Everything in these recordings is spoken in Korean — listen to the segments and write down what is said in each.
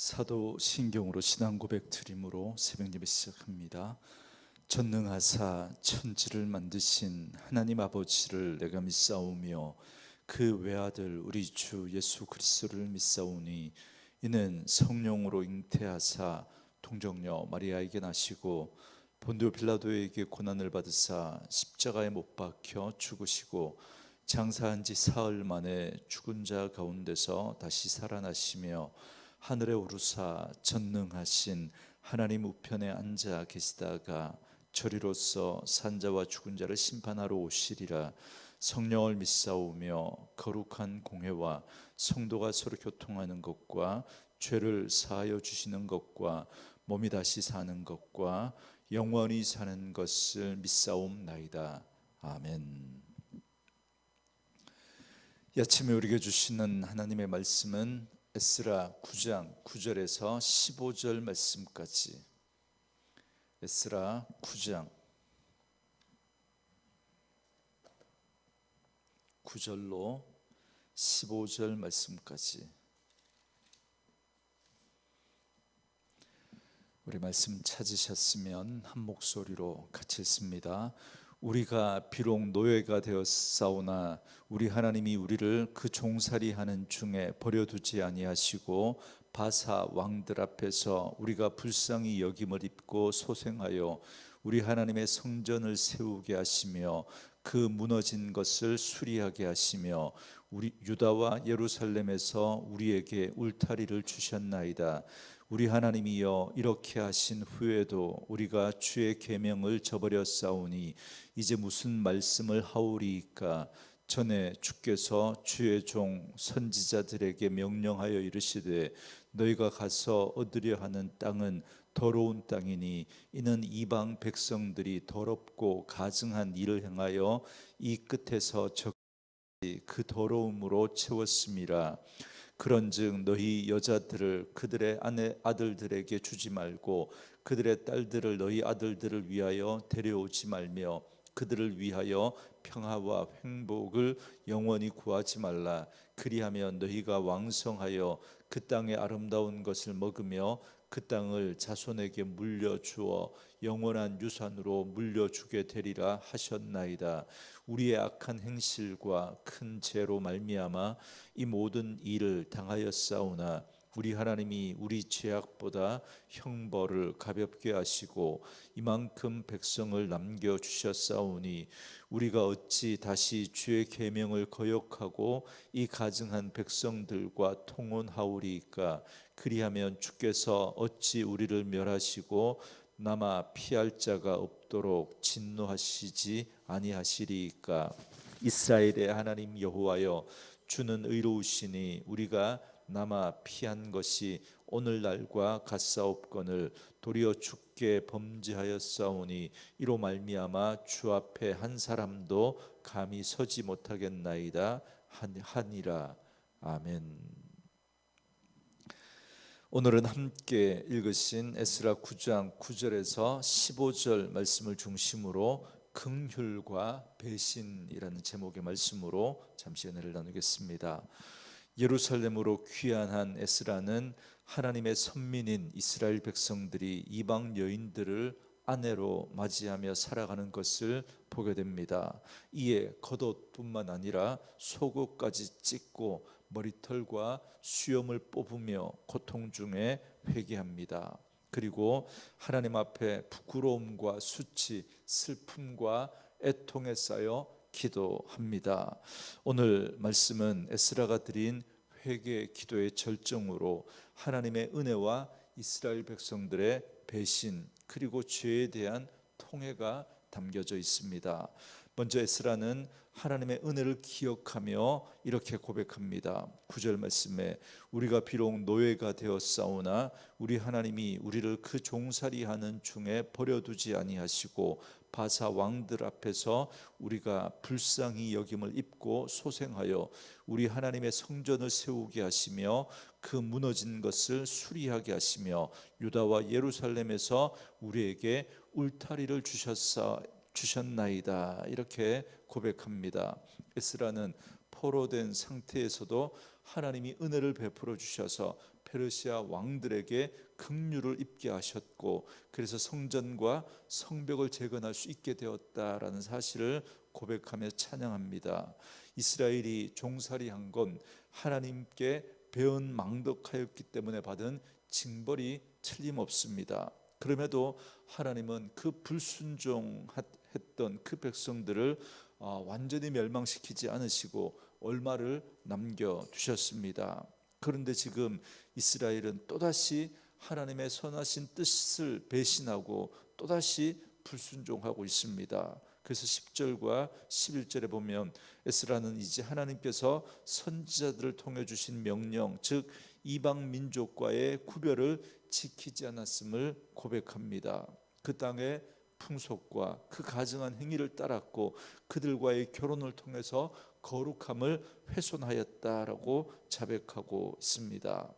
사도 신경으로 신앙 고백 드림으로 새벽 예배 시작합니다. 전능하사 천지를 만드신 하나님 아버지를 내가 믿사오며 그 외아들 우리 주 예수 그리스도를 믿사오니 이는 성령으로 잉태하사 동정녀 마리아에게 나시고 본디오 빌라도에게 고난을 받으사 십자가에 못 박혀 죽으시고 장사한 지 사흘 만에 죽은 자 가운데서 다시 살아나시며 하늘에 오르사 전능하신 하나님 우편에 앉아 계시다가 저리로서 산자와 죽은 자를 심판하러 오시리라. 성령을 믿사오며 거룩한 공회와 성도가 서로 교통하는 것과 죄를 사하여 주시는 것과 몸이 다시 사는 것과 영원히 사는 것을 믿사옵나이다. 아멘. 이 아침에 우리에게 주시는 하나님의 말씀은 에스라 9장 9절에서 15절 말씀까지. 에스라 9장 9절로 15절 말씀까지. 우리 말씀 찾으셨으면 한 목소리로 같이 읽습니다. 우리가 비록 노예가 되었사오나 우리 하나님이 우리를 그 종살이하는 중에 버려두지 아니하시고 바사 왕들 앞에서 우리가 불쌍히 여김을 입고 소생하여 우리 하나님의 성전을 세우게 하시며 그 무너진 것을 수리하게 하시며 우리 유다와 예루살렘에서 우리에게 울타리를 주셨나이다. 우리 하나님이여 이렇게 하신 후에도 우리가 주의 계명을 저버렸사오니 이제 무슨 말씀을 하오리이까. 전에 주께서 주의 종 선지자들에게 명령하여 이르시되 너희가 가서 얻으려 하는 땅은 더러운 땅이니 이는 이방 백성들이 더럽고 가증한 일을 행하여 이 끝에서 그 더러움으로 채웠음이라. 그런즉 너희 여자들을 그들의 아들들에게 주지 말고 그들의 딸들을 너희 아들들을 위하여 데려오지 말며 그들을 위하여 평화와 행복을 영원히 구하지 말라. 그리하면 너희가 왕성하여 그 땅의 아름다운 것을 먹으며 그 땅을 자손에게 물려주어 영원한 유산으로 물려주게 되리라 하셨나이다. 우리의 악한 행실과 큰 죄로 말미암아 이 모든 일을 당하였사오나 우리 하나님이 우리 죄악보다 형벌을 가볍게 하시고 이만큼 백성을 남겨주셨사오니 우리가 어찌 다시 주의 계명을 거역하고 이 가증한 백성들과 통혼하오리이까. 그리하면 주께서 어찌 우리를 멸하시고 남아 피할 자가 없도록 진노하시지 아니하시리이까. 이스라엘의 하나님 여호와여 주는 의로우시니 우리가 남아 피한 것이 오늘날과 같사옵거늘 도리어 주께 범죄하였사오니 이로 말미암아 주 앞에 한 사람도 감히 서지 못하겠나이다 하니라. 아멘. 오늘은 함께 읽으신 에스라 9장 9절에서 15절 말씀을 중심으로 긍휼과 배신이라는 제목의 말씀으로 잠시 은혜를 나누겠습니다. 예루살렘으로 귀환한 에스라는 하나님의 선민인 이스라엘 백성들이 이방 여인들을 아내로 맞이하며 살아가는 것을 보게 됩니다. 이에 겉옷뿐만 아니라 속옷까지 찢고 머리털과 수염을 뽑으며 고통 중에 회개합니다. 그리고 하나님 앞에 부끄러움과 수치, 슬픔과 애통에 쌓여 기도합니다. 오늘 말씀은 에스라가 드린 회개 기도의 절정으로 하나님의 은혜와 이스라엘 백성들의 배신 그리고 죄에 대한 통회가 담겨져 있습니다. 먼저 에스라는 하나님의 은혜를 기억하며 이렇게 고백합니다. 9절 말씀에 우리가 비록 노예가 되었사오나 우리 하나님이 우리를 그 종살이하는 중에 버려두지 아니하시고 바사 왕들 앞에서 우리가 불쌍히 여김을 입고 소생하여 우리 하나님의 성전을 세우게 하시며 그 무너진 것을 수리하게 하시며 유다와 예루살렘에서 우리에게 울타리를 주셨나이다. 이렇게 고백합니다. 에스라는 포로된 상태에서도 하나님이 은혜를 베풀어 주셔서 페르시아 왕들에게 긍휼을 입게 하셨고, 그래서 성전과 성벽을 재건할 수 있게 되었다라는 사실을 고백하며 찬양합니다. 이스라엘이 종살이한 건 하나님께 배은망덕하였기 때문에 받은 징벌이 틀림없습니다. 그럼에도 하나님은 그 불순종했던 그 백성들을 완전히 멸망시키지 않으시고 얼마를 남겨두셨습니다. 그런데 지금 이스라엘은 또다시 하나님의 선하신 뜻을 배신하고 또다시 불순종하고 있습니다. 그래서 10절과 11절에 보면 에스라는 이제 하나님께서 선지자들을 통해 주신 명령, 즉 이방 민족과의 구별을 지키지 않았음을 고백합니다. 그 땅의 풍속과 그 가증한 행위를 따랐고 그들과의 결혼을 통해서 거룩함을 훼손하였다라고 자백하고 있습니다.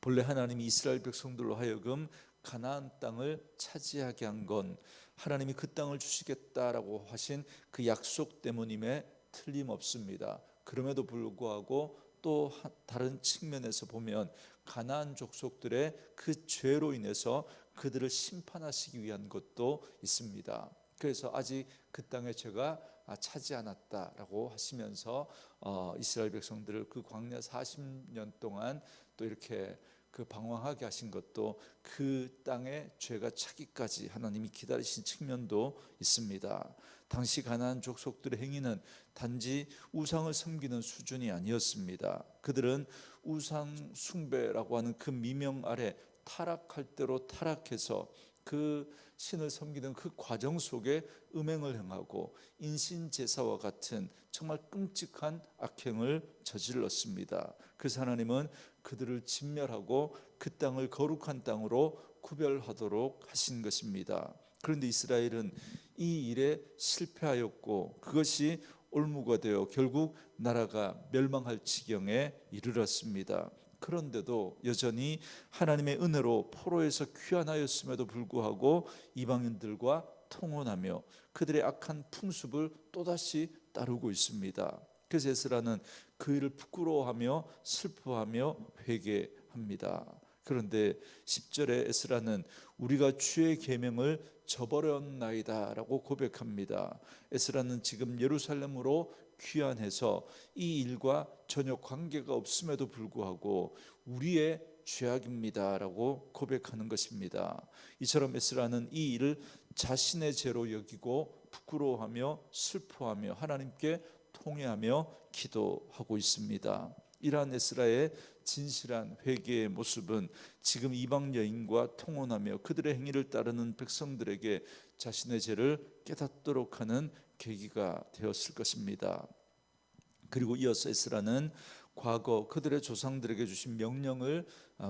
본래 하나님이 이스라엘 백성들로 하여금 가나안 땅을 차지하게 한 건 하나님이 그 땅을 주시겠다라고 하신 그 약속 때문임에 틀림없습니다. 그럼에도 불구하고 또 다른 측면에서 보면 가나안 족속들의 그 죄로 인해서 그들을 심판하시기 위한 것도 있습니다. 그래서 아직 그 땅의 죄가 차지 않았다라고 하시면서 이스라엘 백성들을 그 광야 40년 동안 또 이렇게 그 방황하게 하신 것도 그 땅의 죄가 차기까지 하나님이 기다리신 측면도 있습니다. 당시 가나안 족속들의 행위는 단지 우상을 섬기는 수준이 아니었습니다. 그들은 우상 숭배라고 하는 그 미명 아래 타락할 대로 타락해서 그 신을 섬기는 그 과정 속에 음행을 행하고 인신제사와 같은 정말 끔찍한 악행을 저질렀습니다. 그래서 하나님은 그들을 진멸하고 그 땅을 거룩한 땅으로 구별하도록 하신 것입니다. 그런데 이스라엘은 이 일에 실패하였고 그것이 올무가 되어 결국 나라가 멸망할 지경에 이르렀습니다. 그런데도 여전히 하나님의 은혜로 포로에서 귀환하였음에도 불구하고 이방인들과 통혼하며 그들의 악한 풍습을 또다시 따르고 있습니다. 그래서 에스라는 그 일을 부끄러워하며 슬퍼하며 회개합니다. 그런데 10절에 에스라는 우리가 주의 계명을 저버렸나이다라고 고백합니다. 에스라는 지금 예루살렘으로 귀환해서 이 일과 전혀 관계가 없음에도 불구하고 우리의 죄악입니다라고 고백하는 것입니다. 이처럼 에스라는 이 일을 자신의 죄로 여기고 부끄러워하며 슬퍼하며 하나님께 통회하며 기도하고 있습니다. 이러한 에스라의 진실한 회개의 모습은 지금 이방 여인과 통혼하며 그들의 행위를 따르는 백성들에게 자신의 죄를 깨닫도록 하는 계기가 되었을 것입니다. 그리고 이어서 에스라는 과거 그들의 조상들에게 주신 명령을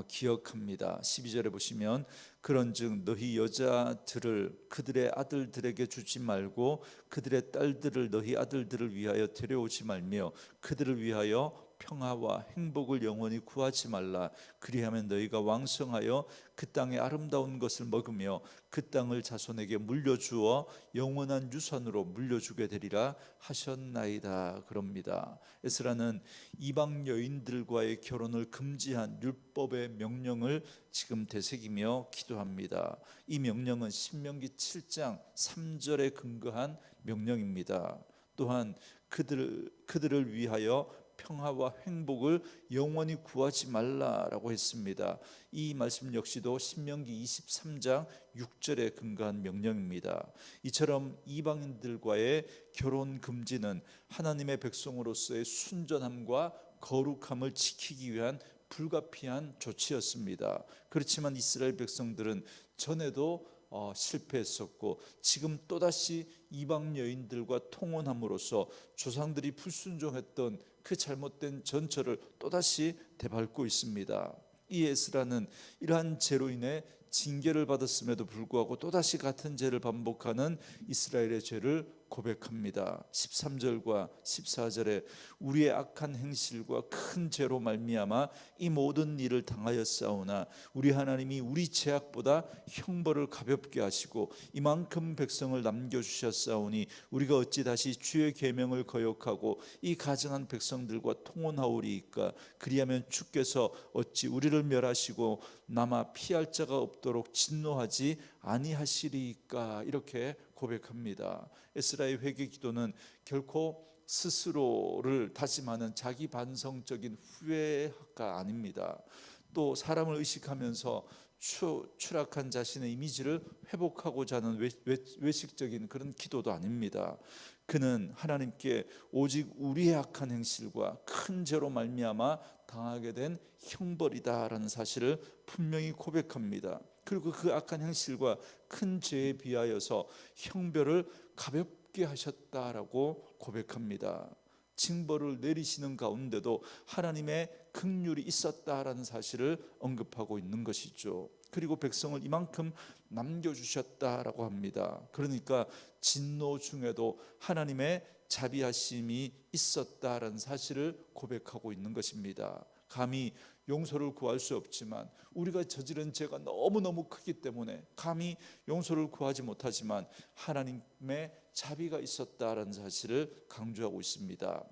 기억합니다. 12절에 보시면 그런즉 너희 여자들을 그들의 아들들에게 주지 말고 그들의 딸들을 너희 아들들을 위하여 데려오지 말며 그들을 위하여 평화와 행복을 영원히 구하지 말라. 그리하면 너희가 왕성하여 그 땅의 아름다운 것을 먹으며 그 땅을 자손에게 물려주어 영원한 유산으로 물려주게 되리라 하셨나이다. 그럽니다. 에스라는 이방 여인들과의 결혼을 금지한 율법의 명령을 지금 되새기며 기도합니다. 이 명령은 신명기 7장 3절에 근거한 명령입니다. 또한 그들을 위하여 평화와 행복을 영원히 구하지 말라라고 했습니다. 이 말씀 역시도 신명기 23장 6절에 근거한 명령입니다. 이처럼 이방인들과의 결혼 금지는 하나님의 백성으로서의 순전함과 거룩함을 지키기 위한 불가피한 조치였습니다. 그렇지만 이스라엘 백성들은 전에도 실패했었고 지금 또다시 이방 여인들과 통혼함으로써 조상들이 불순종했던 그 잘못된 전철을 또다시 되밟고 있습니다. 이 에스라는 이러한 죄로 인해 징계를 받았음에도 불구하고 또다시 같은 죄를 반복하는 이스라엘의 죄를 고백합니다. 13절과 14절에 우리의 악한 행실과 큰 죄로 말미암아 이 모든 일을 당하였사오나 우리 하나님이 우리 죄악보다 형벌을 가볍게 하시고 이만큼 백성을 남겨주셨사오니 우리가 어찌 다시 주의 계명을 거역하고 이 가증한 백성들과 통혼하오리이까. 그리하면 주께서 어찌 우리를 멸하시고 남아 피할 자가 없도록 진노하지 아니하시리이까. 이렇게 고백합니다. 에스라의 회개 기도는 결코 스스로를 다짐하는 자기 반성적인 후회가 아닙니다. 또 사람을 의식하면서 추락한 자신의 이미지를 회복하고자 하는 외식적인 그런 기도도 아닙니다. 그는 하나님께 오직 우리의 악한 행실과 큰 죄로 말미암아 당하게 된 형벌이다라는 사실을 분명히 고백합니다. 그리고 그 악한 행실과 큰 죄에 비하여서 형벌을 가볍게 하셨다라고 고백합니다. 징벌을 내리시는 가운데도 하나님의 긍휼이 있었다라는 사실을 언급하고 있는 것이죠. 그리고 백성을 이만큼 남겨주셨다라고 합니다. 그러니까 진노 중에도 하나님의 자비하심이 있었다라는 사실을 고백하고 있는 것입니다. 감히 용서를 구할 수 없지만 우리가 저지른 죄가 너무너무 크기 때문에 감히 용서를 구하지 못하지만 하나님의 자비가 있었다라는 사실을 강조하고 있습니다.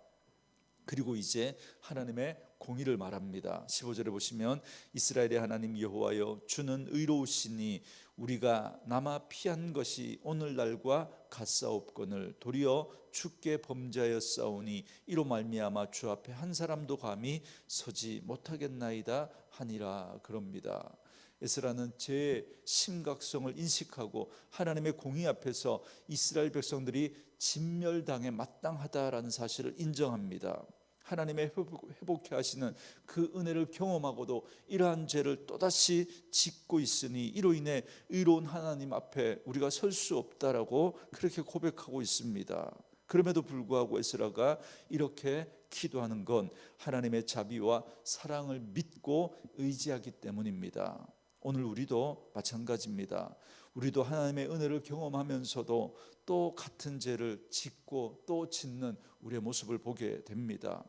그리고 이제 하나님의 공의를 말합니다. 15절에 보시면 이스라엘의 하나님 여호와여 주는 의로우시니 우리가 남아 피한 것이 오늘날과 같사옵거늘 도리어 주께 범죄하였사오니 이로 말미암아 주 앞에 한 사람도 감히 서지 못하겠나이다 하니라. 그럽니다. 에스라는 죄의 심각성을 인식하고 하나님의 공의 앞에서 이스라엘 백성들이 진멸당에 마땅하다라는 사실을 인정합니다. 하나님의 회복케 하시는 그 은혜를 경험하고도 이러한 죄를 또다시 짓고 있으니 이로 인해 의로운 하나님 앞에 우리가 설 수 없다라고 그렇게 고백하고 있습니다. 그럼에도 불구하고 에스라가 이렇게 기도하는 건 하나님의 자비와 사랑을 믿고 의지하기 때문입니다. 오늘 우리도 마찬가지입니다. 우리도 하나님의 은혜를 경험하면서도 또 같은 죄를 짓고 또 짓는 우리의 모습을 보게 됩니다.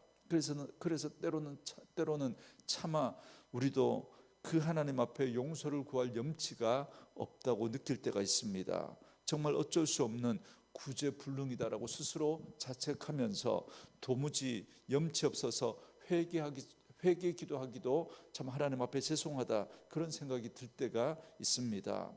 그래서 때로는 차마 우리도 그 하나님 앞에 용서를 구할 염치가 없다고 느낄 때가 있습니다. 정말 어쩔 수 없는 구제불능이다라고 스스로 자책하면서 도무지 염치 없어서 회개 기도하기도 참 하나님 앞에 죄송하다 그런 생각이 들 때가 있습니다.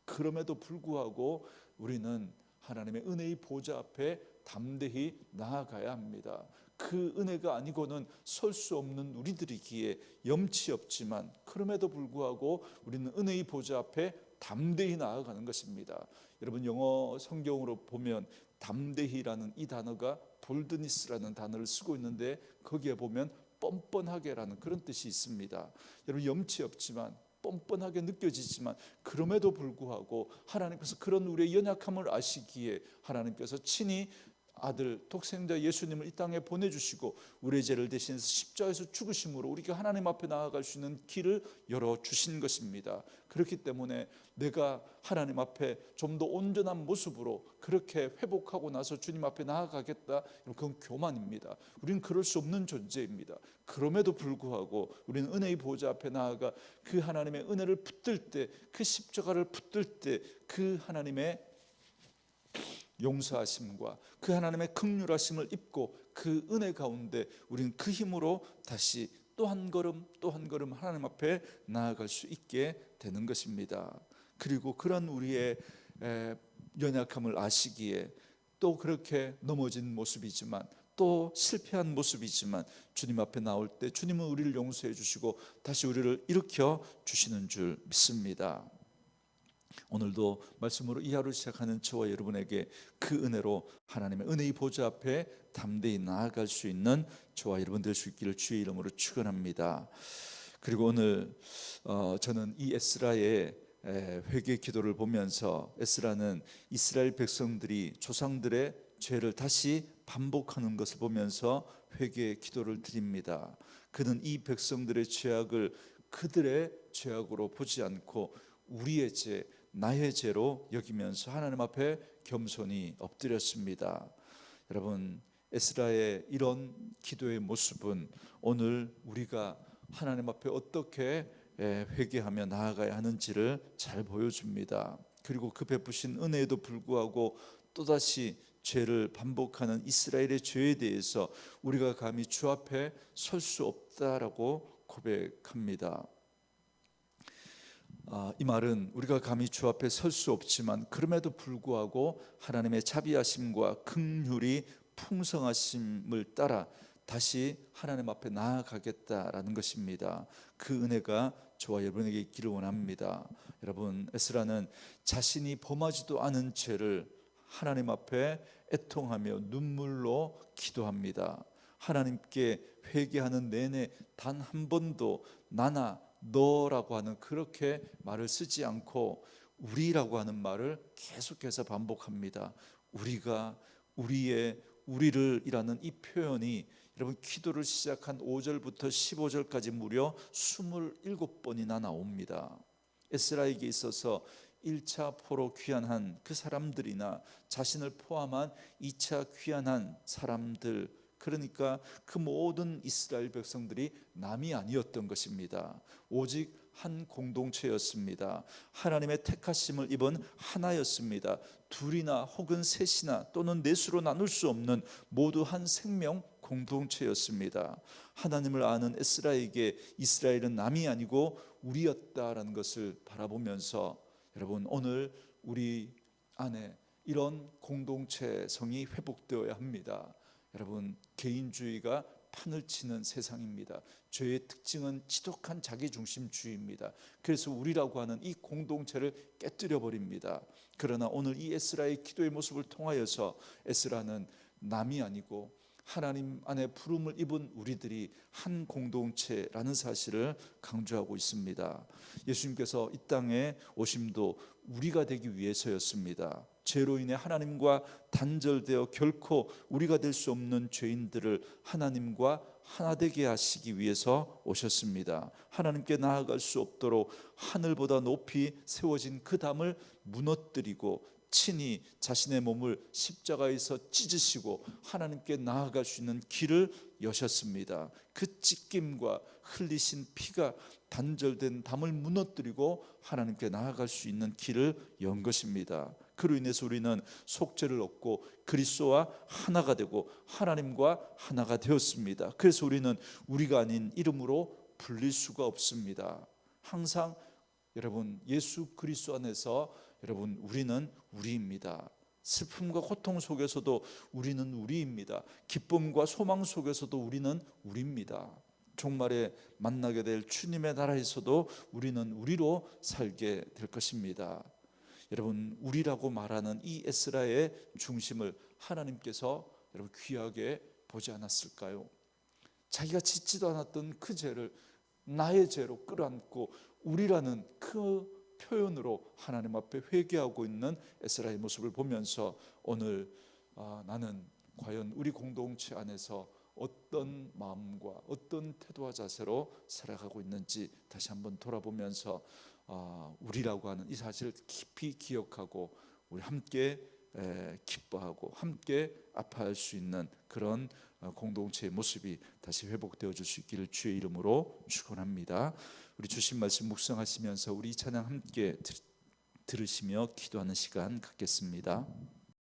그럼에도 불구하고 우리는 하나님의 은혜의 보좌 앞에 담대히 나아가야 합니다. 그 은혜가 아니고는 설 수 없는 우리들이기에 염치 없지만 그럼에도 불구하고 우리는 은혜의 보좌 앞에 담대히 나아가는 것입니다. 여러분 영어 성경으로 보면 담대히라는 이 단어가 볼드니스라는 단어를 쓰고 있는데 거기에 보면 뻔뻔하게라는 그런 뜻이 있습니다. 여러분 염치 없지만 뻔뻔하게 느껴지지만 그럼에도 불구하고 하나님께서 그런 우리의 연약함을 아시기에 하나님께서 친히 아들 독생자 예수님을 이 땅에 보내주시고 우리의 죄를 대신해서 십자가에서 죽으심으로 우리가 하나님 앞에 나아갈 수 있는 길을 열어주신 것입니다. 그렇기 때문에 내가 하나님 앞에 좀 더 온전한 모습으로 그렇게 회복하고 나서 주님 앞에 나아가겠다, 그건 교만입니다. 우리는 그럴 수 없는 존재입니다. 그럼에도 불구하고 우리는 은혜의 보좌 앞에 나아가 그 하나님의 은혜를 붙들 때, 그 십자가를 붙들 때 그 하나님의 용서하심과 그 하나님의 긍휼하심을 입고 그 은혜 가운데 우리는 그 힘으로 다시 또 한 걸음 또 한 걸음 하나님 앞에 나아갈 수 있게 되는 것입니다. 그리고 그런 우리의 연약함을 아시기에 또 그렇게 넘어진 모습이지만 또 실패한 모습이지만 주님 앞에 나올 때 주님은 우리를 용서해 주시고 다시 우리를 일으켜 주시는 줄 믿습니다. 오늘도 말씀으로 이 하루 시작하는 저와 여러분에게 그 은혜로 하나님의 은혜의 보좌 앞에 담대히 나아갈 수 있는 저와 여러분 될 수 있기를 주의 이름으로 축원합니다. 그리고 오늘 저는 이 에스라의 회개 기도를 보면서 에스라는 이스라엘 백성들이 조상들의 죄를 다시 반복하는 것을 보면서 회개 기도를 드립니다. 그는 이 백성들의 죄악을 그들의 죄악으로 보지 않고 우리의 죄, 나의 죄로 여기면서 하나님 앞에 겸손히 엎드렸습니다. 여러분, 에스라의 이런 기도의 모습은 오늘 우리가 하나님 앞에 어떻게 회개하며 나아가야 하는지를 잘 보여줍니다. 그리고 그 베푸신 은혜에도 불구하고 또다시 죄를 반복하는 이스라엘의 죄에 대해서 우리가 감히 주 앞에 설 수 없다라고 고백합니다. 이 말은 우리가 감히 주 앞에 설 수 없지만 그럼에도 불구하고 하나님의 자비하심과 긍휼이 풍성하심을 따라 다시 하나님 앞에 나아가겠다라는 것입니다. 그 은혜가 저와 여러분에게 있기를 원합니다. 여러분, 에스라는 자신이 범하지도 않은 죄를 하나님 앞에 애통하며 눈물로 기도합니다. 하나님께 회개하는 내내 단 한 번도 나나 너라고 하는 그렇게 말을 쓰지 않고 우리라고 하는 말을 계속해서 반복합니다. 우리가, 우리의, 우리를 이라는 이 표현이 여러분 기도를 시작한 5절부터 15절까지 무려 27번이나 나옵니다. 에스라에게 있어서 1차 포로 귀환한 그 사람들이나 자신을 포함한 2차 귀환한 사람들, 그러니까 그 모든 이스라엘 백성들이 남이 아니었던 것입니다. 오직 한 공동체였습니다. 하나님의 택하심을 입은 하나였습니다. 둘이나 혹은 셋이나 또는 넷으로 나눌 수 없는 모두 한 생명 공동체였습니다. 하나님을 아는 에스라에게 이스라엘은 남이 아니고 우리였다라는 것을 바라보면서 여러분, 오늘 우리 안에 이런 공동체성이 회복되어야 합니다. 여러분, 개인주의가 판을 치는 세상입니다. 죄의 특징은 지독한 자기중심주의입니다. 그래서 우리라고 하는 이 공동체를 깨뜨려 버립니다. 그러나 오늘 이 에스라의 기도의 모습을 통하여서 에스라는 남이 아니고 하나님 안에 부름을 입은 우리들이 한 공동체라는 사실을 강조하고 있습니다. 예수님께서 이 땅에 오심도 우리가 되기 위해서였습니다. 죄로 인해 하나님과 단절되어 결코 우리가 될 수 없는 죄인들을 하나님과 하나 되게 하시기 위해서 오셨습니다. 하나님께 나아갈 수 없도록 하늘보다 높이 세워진 그 담을 무너뜨리고 친히 자신의 몸을 십자가에서 찢으시고 하나님께 나아갈 수 있는 길을 여셨습니다. 그 찢김과 흘리신 피가 단절된 담을 무너뜨리고 하나님께 나아갈 수 있는 길을 연 것입니다. 그로 인해서 우리는 속죄를 얻고 그리스도와 하나가 되고 하나님과 하나가 되었습니다. 그래서 우리는 우리가 아닌 이름으로 불릴 수가 없습니다. 항상 여러분, 예수 그리스도 안에서 여러분, 우리는 우리입니다. 슬픔과 고통 속에서도 우리는 우리입니다. 기쁨과 소망 속에서도 우리는 우리입니다. 종말에 만나게 될 주님의 나라에서도 우리는 우리로 살게 될 것입니다. 여러분, 우리라고 말하는 이 에스라의 중심을 하나님께서 여러분 귀하게 보지 않았을까요? 자기가 짓지도 않았던 그 죄를 나의 죄로 끌어안고 우리라는 그 표현으로 하나님 앞에 회개하고 있는 에스라의 모습을 보면서 오늘 나는 과연 우리 공동체 안에서 어떤 마음과 어떤 태도와 자세로 살아가고 있는지 다시 한번 돌아보면서 우리라고 하는 이 사실을 깊이 기억하고 우리 함께 기뻐하고 함께 아파할 수 있는 그런 공동체의 모습이 다시 회복되어 줄 수 있기를 주의 이름으로 축원합니다. 우리 주신 말씀 묵상하시면서 우리 찬양 함께 들으시며 기도하는 시간 갖겠습니다.